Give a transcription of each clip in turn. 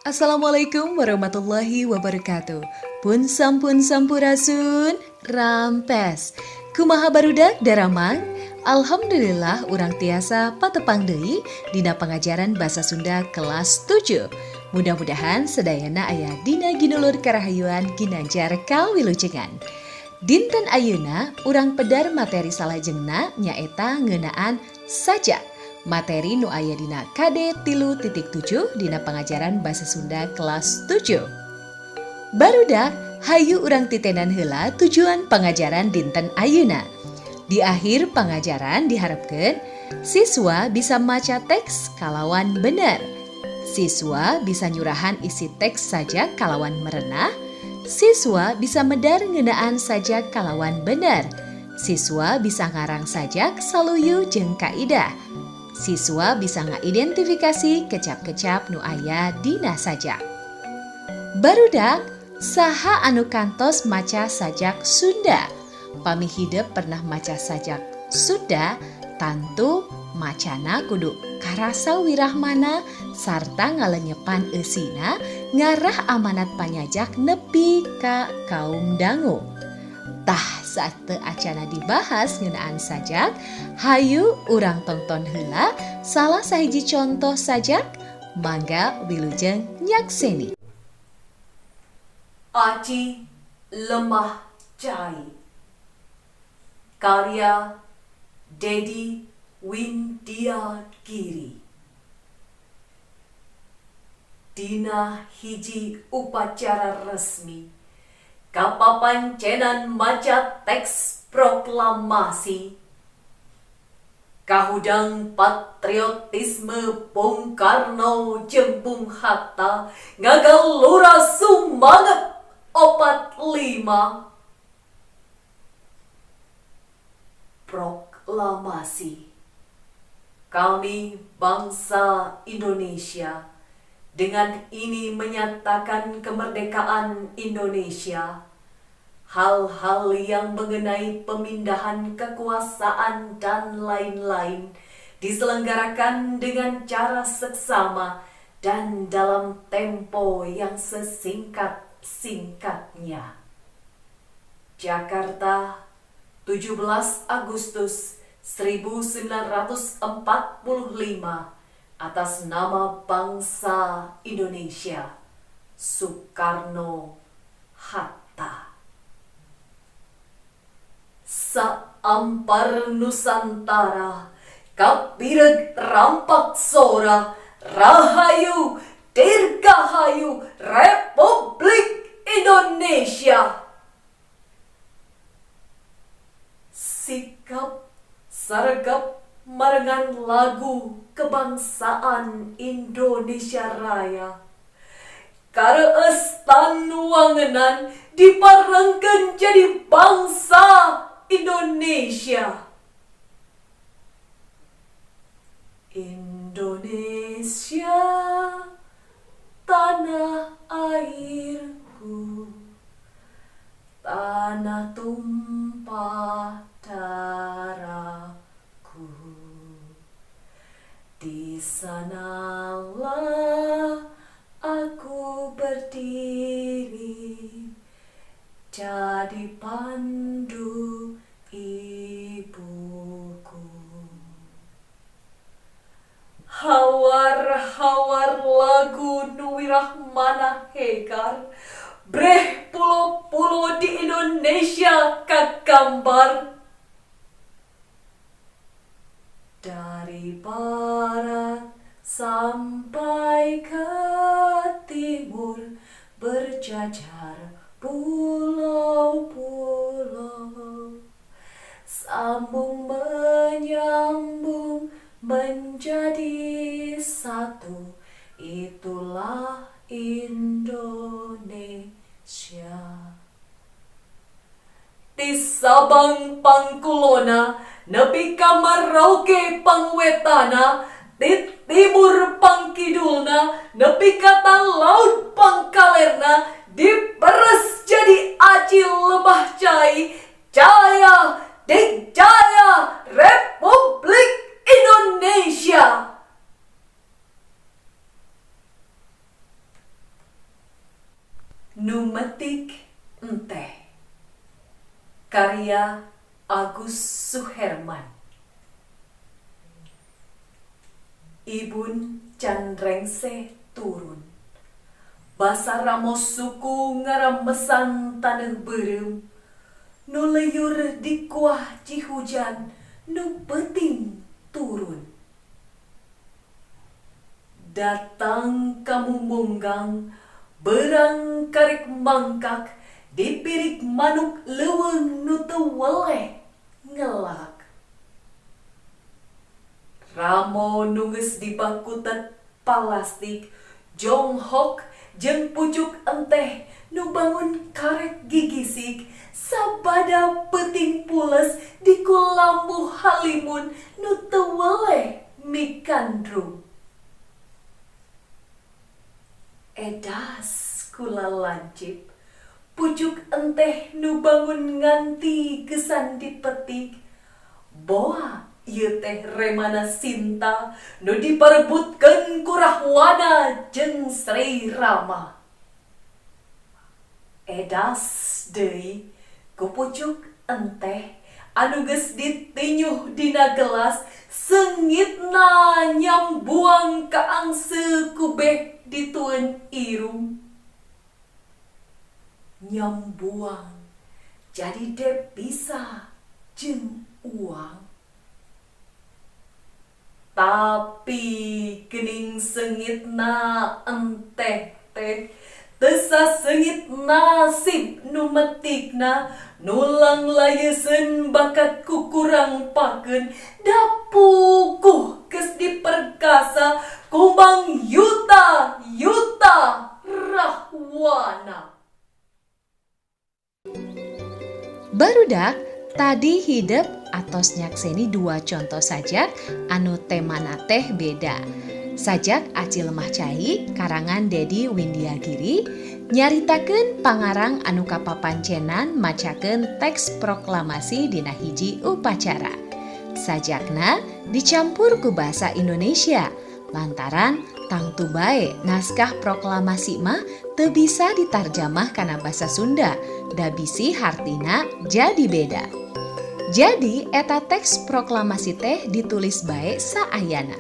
Assalamualaikum warahmatullahi wabarakatuh. Pun sampurasun, rampes. Kumaha barudak daramang? Alhamdulillah urang tiasa patepang deui dina pengajaran basa Sunda kelas 7. Mudah-mudahan sedayana aya dina ginulur karahayuan ginanjar kawilujengan. Dinten ayeuna urang pedar materi salajengna nyaeta ngeunaan sajak. Materi nu aya dina KD 3.7 dina pengajaran basa Sunda kelas 7. Barudak hayu urang titenan heula tujuan pengajaran dinten ayeuna. Di akhir pengajaran diharapkeun siswa bisa maca teks kalawan bener. Siswa bisa nyurahan isi teks saja kalawan merenah. Siswa bisa medar ngeunaan sajak kalawan bener. Siswa bisa ngarang sajak saluyu jeung kaidah. Siswa bisa ngaidentifikasi kecap-kecap nu aya dina sajak. Barudak, saha anu kantos maca sajak Sunda? Pami hideuk pernah maca sajak Sunda, tantu macana kudu karasa wirahmana sarta ngalenyepan eusina ngarah amanat panyajak nepi ka kaum dangu. Tah saat teu acana dibahas ngeunaan sajak, hayu urang tonton heula salah sahiji contoh sajak, mangga wilujeng nyakseni. Aci Lemah Cai, karya Dedi Windiagiri. Dina hiji upacara resmi kapapancenan maca teks proklamasi kahudang patriotisme Bung Karno jeung Bung Hatta ngagalura sumanget 45. Proklamasi. Kami bangsa Indonesia dengan ini menyatakan kemerdekaan Indonesia. Hal-hal yang mengenai pemindahan kekuasaan dan lain-lain diselenggarakan dengan cara seksama dan dalam tempo yang sesingkat-singkatnya. Jakarta, 17 Agustus 1945, atas nama bangsa Indonesia, Soekarno-Hatta. Saampar Nusantara, kapireg rampak sora, rahayu, dirgahayu, Republik Indonesia. Sikap sargap marengan lagu kebangsaan Indonesia Raya. Kareus tanuangenan diparengkeun jadi bangsa Indonesia. Indonesia, tanah airku, tanah tumpah darahku. Di sanalah aku berdiri, jadi pandu ibuku. Hawar-hawar lagu Nuwirahmana Hekar, breh pulo-pulo di Indonesia kagambar. Dari barat sampai ke timur berjajar pulau-pulau, sambung menyambung menjadi satu, itulah Indonesia. Di Sabang Pangkulona nepi ka Merauke Pangwetana, di timur Pangkidulna nepi ka Laut Pangkalerna, diperes jadi Aci Lemah Cai, Jaya Digjaya Republik Indonesia. Numetik Enteh. Karya Agus Suherman. Ibun Candrengse turun. Basa ramos suku ngaramesan tanah berem. Nu leyur di kuah Cihujan, nu peting turun. Datang kamu munggang, berang karek mangkak, dipirik manuk leweng nu teu weleh ngelak. Ramo nu geus dibakutet palastik, jonghok jeung pucuk enteh nu bangun karek gigisik, sabada peuting pules di kulambu halimun nu teu weleh mikandrung. Edas kula lancip, pucuk enteh nu bangun nganti gesan dipetik. Boa ieu teh remana Sinta nu diparebutkeun ku Rahwana jeung Sri Rama. Edas deui ku pucuk enteh anu geus ditinyuh dina gelas, seungitna nyambuang ka angse ku beh ditueun irung. Nyambuang jadi devisa jeung uang. Tapi geuning seungitna enteh teh teu saseungit nasib nu metikna, nulang layeseun bakat kukurang pakeun, dapukuh geus diperkasa kumbang yuta Rahwana. Barudak tadi hidup atos nyakseni dua contoh sajak anu temana teh beda. Sajak Aci Lemah Cai karangan Dedi Windiagiri nyaritakeun pangarang anu kapapancenan macakeun teks proklamasi dina hiji upacara. Sajakna dicampur ku basa Indonesia lantaran tangtu bae naskah proklamasi mah teu bisa ditarjamah kana basa Sunda, da bisi hartina jadi beda. Jadi eta teks proklamasi teh ditulis bae saayana.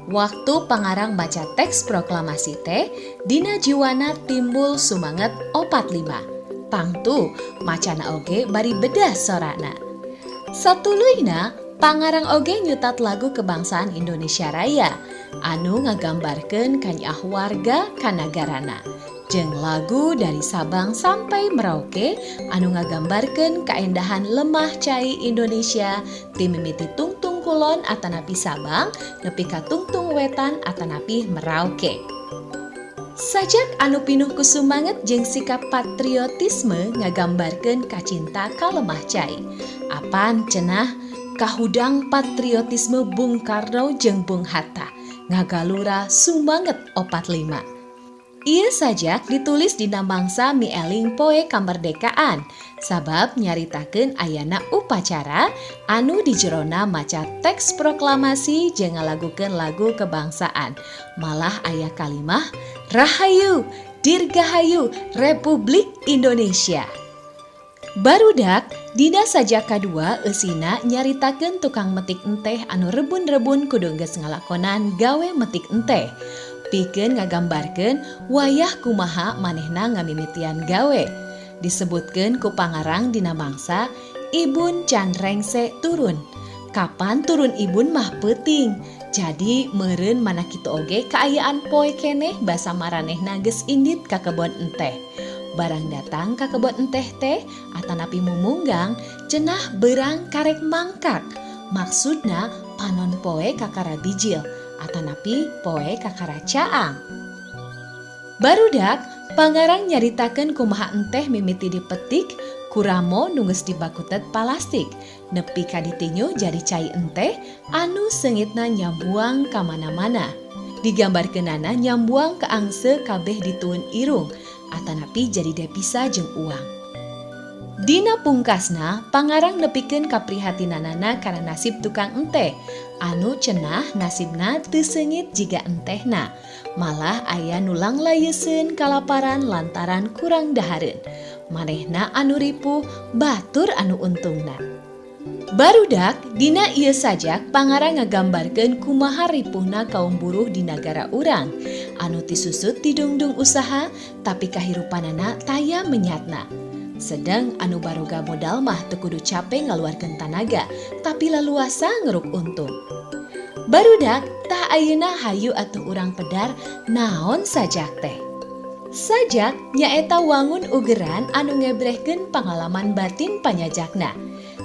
Waktu pangarang baca teks proklamasi teh, dina jiwana timbul sumanget 45. Tangtu macana oge bari bedah sorana. Satuluyna pangarang oge nyutat lagu kebangsaan Indonesia Raya anu ngagambarkeun kanyah warga kanagarana. Jeung lagu dari Sabang sampai Merauke anu ngagambarkeun kaendahan lemah cai Indonesia ti mimiti tungtung kulon atanapi Sabang nepi ka tungtung wetan atanapi Merauke. Sajak anu pinuh ku sumanget jeung sikap patriotisme ngagambarkeun kacinta ka lemah cai. Apan cenah kahudang patriotisme Bung Karno jeung Bung Hatta ngagalura sumanget 45. Ieu sajak ditulis dina mangsa mieling poe kamardekaan sabab nyaritakeun ayana upacara anu di jerona maca teks proklamasi jeung ngalagukeun lagu kebangsaan. Malah aya kalimah Rahayu Dirgahayu Republik Indonesia. Barudak dina sajak kadua eusina nyaritakeun tukang metik enteh anu rebun-rebun kudu geus ngalakonan gawe metik enteh. Pikeun ngagambarkeun wayah kumaha manehna ngamimitian gawe. Disebutkeun ku pangarang dina mangsa Ibun Candrengse turun. Kapan turun Ibun mah peuting. Jadi meureun mana kitu oge kaayaan poe keneh basa maranehna geus indit ka kebon enteh. Barang datang ka kebon enteh teh atanapi mumunggang cenah beurang karek mangkak. Maksudna panon poe kakara bijil atanapi poe kakara caang. Barudak pangarang nyaritakeun kumaha enteh mimiti dipetik ku Ramo nu geus dibakutet palastik nepi ka ditinyu jadi cai enteh anu seungitna nyambuang ka mana-mana. Digambarkeunana nyambuang ka angse kabeh ditueun irung atanapi jadi devisa jeung uang. Dina pungkasna pangarang nepikeun kaprihatinanana kana nasib tukang enteh anu cenah nasibna teu seungit jiga entehna, malah aya nulang layeseun kalaparan lantaran kurang dahareun. Manehna anu ripuh batur anu untungna. Barudak dina ieu sajak pangarang ngagambarkeun kumaha ripuhna kaum buruh di nagara urang anu tisusut didungdung usaha tapi kahirupanana taya menyatna. Sedang anu baroga modal mah teu kudu capek ngaluarkeun tanaga tapi leluasa ngeruk untung. Barudak tah ayeuna hayu atuh urang pedar naon sajak teh. Sajak nyaeta wangun ugeran anu ngebrehkeun pangalaman batin panyajakna.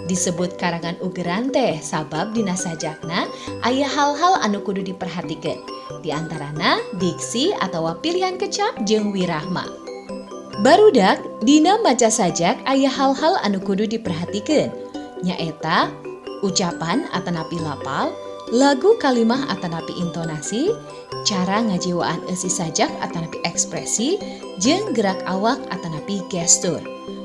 Disebut karangan ugeran teh sabab dina sajakna aya hal-hal anu kudu diperhatikeun. Di antarana diksi atawa pilihan kecap jeung wirahma. Barudak dina maca sajak aya hal-hal anu kudu diperhatikeun. Nyaeta ucapan atanapi lapal, lagu kalimah atanapi intonasi, cara ngajiwaan eusi sajak atanapi ekspresi, jeung gerak awak atanapi gestur.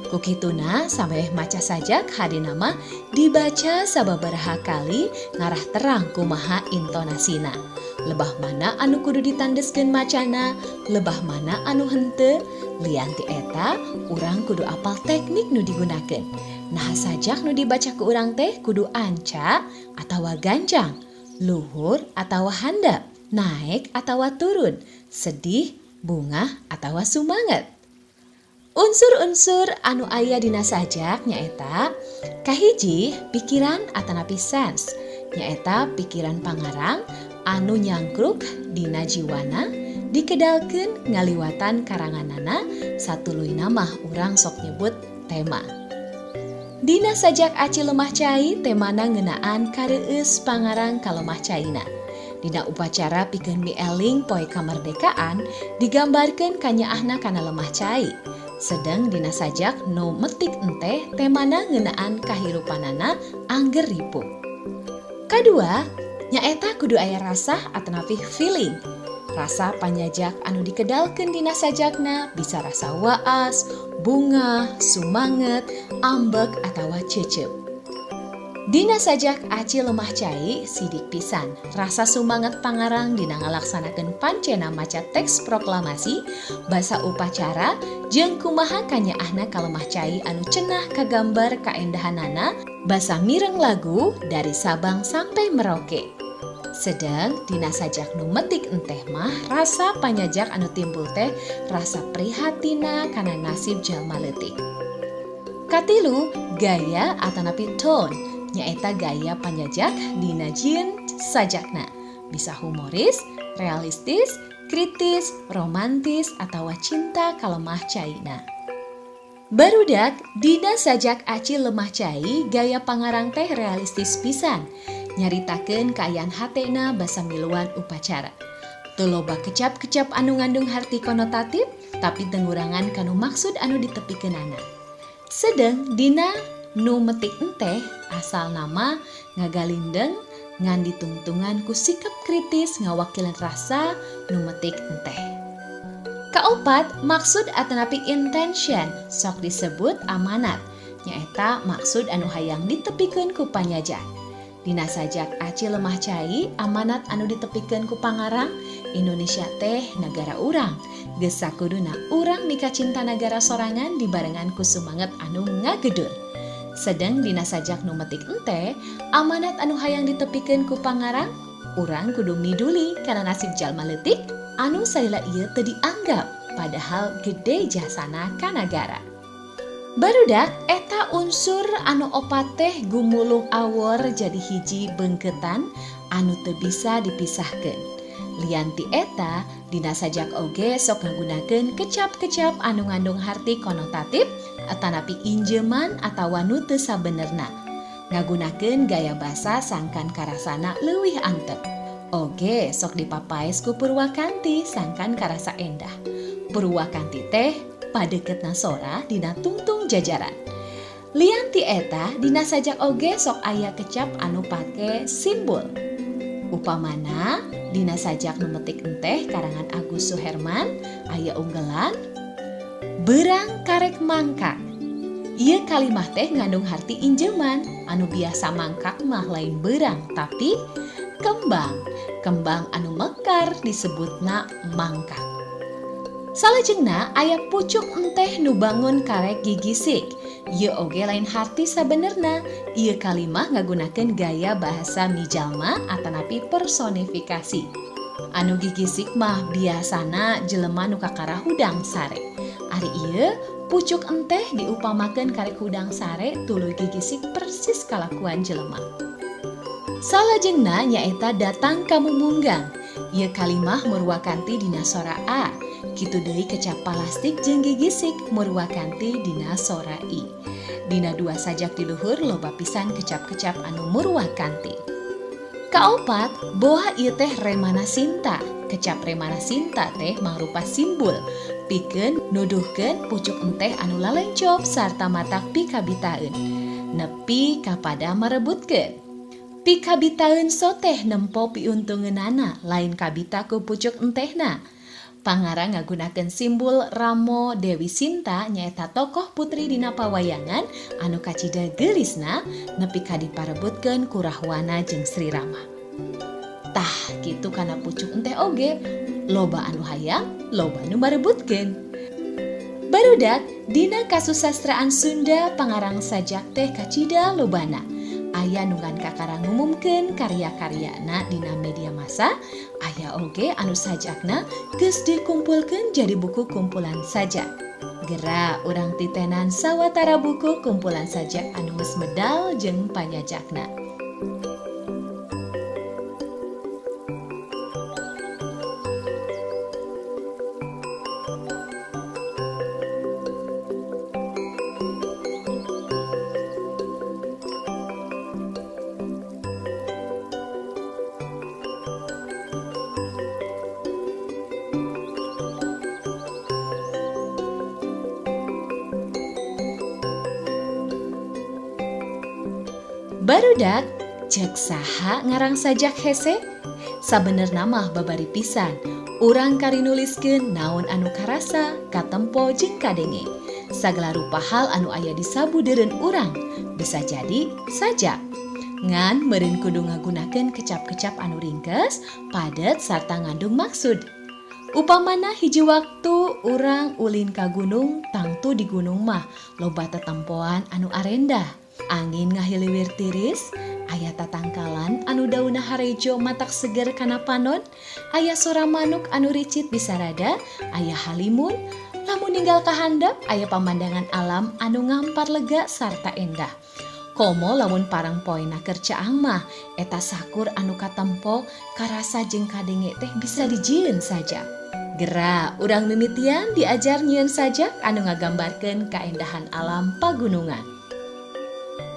Kukituna sameh maca sajak hadina mah dibaca sababaraha kali ngarah terang kumaha intonasina. Lebah mana anu kudu ditandeskeun macana, lebah mana anu henteu, lian ti eta urang kudu apal teknik nu digunakeun. Nah sajak nu dibaca ku urang teh kudu anca atawa ganjang, luhur atawa handap, naik atawa turun, sedih, bungah atawa sumanget. Unsur-unsur anu aya dina sajak nyaeta kahiji pikiran atanapi sense, nyaeta pikiran pangarang anu nyangkruk dina jiwana dikedalkeun ngaliwatan karanganana satuluyna mah urang sok nyebut tema. Dina sajak aci lemah cai temana ngeunaan kareueus pangarang ka lemah caina. Dina upacara pikeun mieling poe kamardekaan digambarkeun kanyaahna kana lemah cai. Sedang dina sajak nu metik enteh temana ngeunaan kahirupanana angger ripuh. Kadua, nyaeta kudu aya rasa atanapi feeling. Rasa panyajak anu dikedalkeun dina sajakna bisa rasa waas, bunga, sumanget, ambek atawa ceuceup. Dina sajak aci lemah cai sidik pisan rasa sumanget pangarang dina ngalaksanakeun pancena maca teks proklamasi, basa upacara, jeung kumaha kanyaahna ka lemah cai anu cenah kagambar kaendahanana, basa mireng lagu dari Sabang sampai Merauke. Sedang dina sajak nu metik enteh mah rasa panyajak anu timbul teh rasa prihatina kana nasib jalma leutik. Katilu, gaya atanapi tone. Nyaeta gaya panyajak dina jieun sajakna. Bisa humoris, realistis, kritis, romantis, atawa cinta ka lemah caina. Barudak dina sajak aci lemah cai gaya pangarang teh realistis pisan. Nyaritakeun kaayaan hatena basa miluan upacara. Teu loba kecap-kecap anu ngandung harti konotatif tapi tengurangan kanu maksud anu ditepikeunana. Sedeng dina nu metik enteh asal nama ngagalindeng ngan ditungtungan ku sikap kritis ngawakilan rasa nu metik enteh. Kaopat maksud atanapi intention sok disebut amanat, nyaeta maksud anu hayang ditepikeun ku panyajak. Dina sajak aci lemah cai amanat anu ditepikeun ku pangarang Indonesia teh nagara urang. Geus sakuduna urang mika cinta nagara sorangan dibarengan ku sumanget anu ngagedur. Sedang dina sajak nu metik enteh amanat anu hayang ditepikeun ku pangarang urang kudu miduli kana nasib jalma leutik anu salila ieu teu dianggap padahal gede jasana ka nagara. Barudak eta unsur anu opat teh gumulung awor jadi hiji beungketan anu teu bisa dipisahkeun. Lian ti eta dina sajak oge sok ngagunakeun kecap-kecap anu ngandung harti konotatif atanapi injeman atawa nu teu sabenerna. Ngagunakeun gaya basa sangkan karasana leuwih antep. Oge sok dipapaes ku Purwakanti sangkan karasa endah. Purwakanti teh padeukeutna sora dina tungtung jajaran. Lian ti eta dina sajak oge sok aya kecap anu pake simbol. Upamana dina sajak nu metik enteh karangan Agus Suherman aya unggelan berang karek mangkak. Ieu kalimah teh ngandung harti injeman anu biasa mangkak mah lain berang tapi kembang anu mekar disebutna mangkak. Salajengna aya pucuk enteh nu bangun karek gigisik. Ieu oge lain harti sabenerna. Ieu kalimah ngagunakeun gaya bahasa mijalma atanapi personifikasi. Anu gigisik mah biasana jelema nu kakara hudang sare. Ari ieu pucuk enteh diupamakeun karek hudang sare tuluy gigisik persis kalakuan jelema. Salajengna nyaeta datang kamu munggang. Ieu kalimah murwa kanti dina sora A. Kitu deui kecap palastik jeung gigisik murwa kanti dina sora I. Dina dua sajak di luhur loba pisan kecap-kecap anu murwa kanti. Kaopat, boha ieu teh remana sinta. Kecap remana sinta teh mangrupa simbol pikeun nuduhkeun pucuk enteh anu lalencop sarta matak pikabitaeun. Nepi kapada marebutkeun. Pikabitaeun soteh nempo piuntungeunana lain kabita ku pucuk entehna. Pangarang ngagunakeun simbol Ramo Dewi Sinta nyaeta tokoh putri dina pawayangan anu kacida geulisna nepi ka diparebutkeun ku Rahwana jeung Sri Rama. Tah kitu kana pucuk enteh oge, loba anu hayang, loba anu marebutkeun. Barudak dina kasusastraan Sunda pangarang sajak teh kacida lobana. Aya nungan kakara ngumumkeun karya-karyana dina media massa, aya oge anu sajakna geus dikumpulkeun jadi buku kumpulan sajak. Gera urang titenan sawatara buku kumpulan sajak anu geus medal jeung panyajakna. Barudak, cek saha ngarang sajak hese? Sabenerna mah babari pisan. Urang kari nuliskeun naon anu karasa, katempo jeung kadenge. Sagala rupa hal anu aya di sabudeureun urang bisa jadi sajak. Ngan meureun kudu ngagunakeun kecap-kecap anu ringkes, padet sarta ngandung maksud. Upamana hiji waktu urang ulin ka gunung, tangtu di gunung mah loba tetempoan anu arendah. Angin ngahiliwir tiris, aya tatangkalan anu daunna harejo matak seger kana panon, aya sora manuk anu ricit bisa rada, aya halimun, lamun ninggal kahandap aya pamandangan alam anu ngampar lega sarta endah. Komo lamun parang poena keur caang mah eta sakur anu katempo karasa jeung kadenge teh bisa dijieun saja. Gera urang mimitian diajar nyieun sajak anu ngagambarkeun kaendahan alam pagunungan.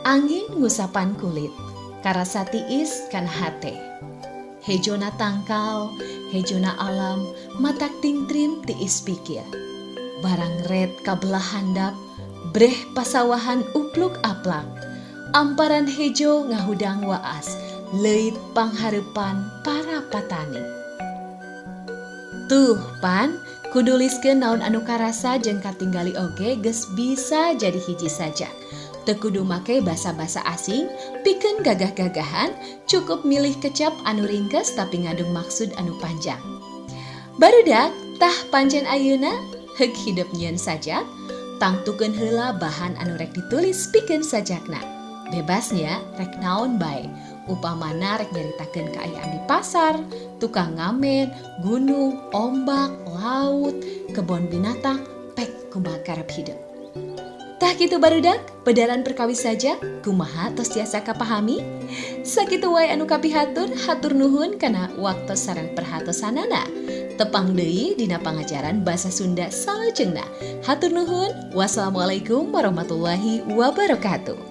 Angin ngusapan kulit, karasa tiis kana hate. Hejona tangkal, hejona alam, matak tingtrim tiis pikir. Barang red kabelah handap, breh pasawahan upluk aplak. Amparan hejo ngahudang waas, leuit pangharepan para patani. Tuh pan, kuduliskeun naon anu karasa jeung katinggali oge geus bisa jadi hiji sajak. Teu kudu make basa-basa asing, pikeun gagah-gagahan, cukup milih kecap anu ringkes tapi ngandung maksud anu panjang. Barudak, tah pancen ayeuna heug hidup nyieun sajak, tangtukeun heula bahan anu rek ditulis pikeun sajakna. Bebasnya rek naon bae, upamana rek nyaritakeun kaayaan di pasar, tukang ngamen, gunung, ombak, laut, kebon binatang, pek kumaha karep hidup. Tah kitu barudak, pedaran perkawis saja, kumaha tos tiasa kapahami? Sakitu wae anu kapihatur, hatur nuhun kana waktu sareng perhatosanana. Tepang deui dina pangajaran basa Sunda salajengna. Hatur nuhun, wassalamualaikum warahmatullahi wabarakatuh.